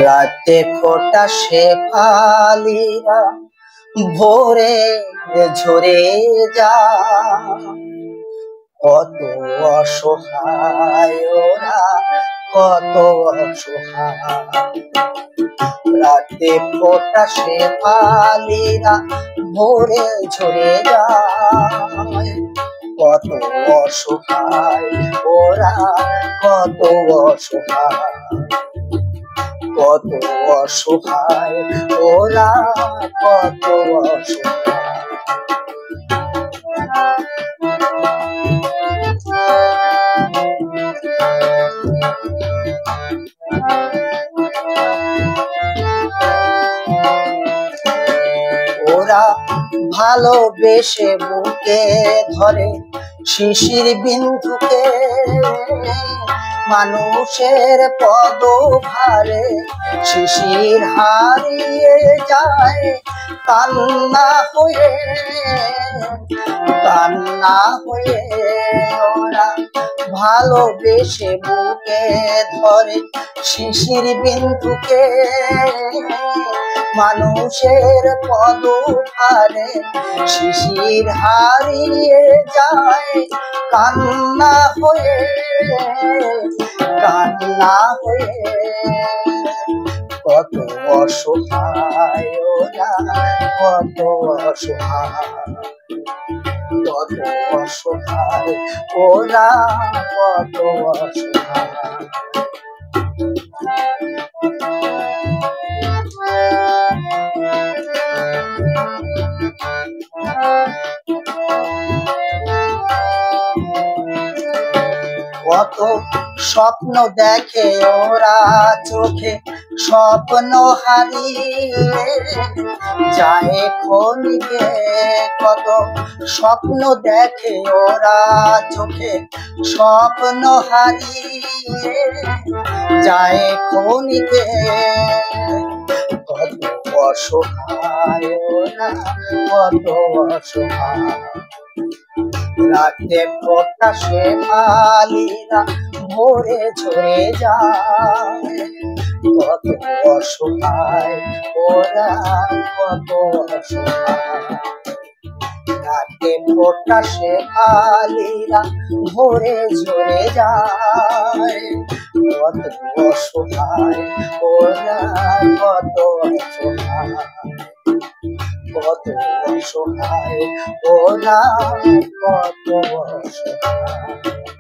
রাতে ফোটা শেফালিরা ভোরে ঝরে যায়, কত অসহায় ওরা, কত অসহায়। রাতে ফোটা শেফালিরা ভোরে ঝরে যায়, কত অসহায় ওরা, কত অসহায়, কত অসহায় ওরা, কত অসহায়। ওরা ভালোবেসে বুকে ধরে শিশির বিন্দুকে, মানুষের পদভারে শিশির হারিয়ে যায়, কান্না হয়ে, কান্না হয়ে। ওরা ভালোবেসে বুকে ধরে শিশির বিন্দুকে, মানুষের পদভারে শিশির হারিয়ে যায়, কান্না হয়ে, কান্না হয়ে। কত অসহায় ওরা, কত অসহায়, কত অসহায় ওরা, কত অসহায়। কত স্বপ্ন দেখে ওরা চোখে, স্বপ্ন হারিয়ে যায় ক্ষণিকে। কত স্বপ্ন দেখে ওরা চোখে, স্বপ্ন হারিয়ে যায় ক্ষণিকে। কত অসহায় ওরা, কত অসহায়। রাতে ফোটা শেফালিরা ভোরে ঝরে যায়, কত অসহায় ওরা, কত অসহায়। রাতে ফোটা শেফালিরা ভোরে ঝরে যায়, কত অসহায় ওরা, কত অসহায়, কত অসহায় ওরা, কত অসহায়।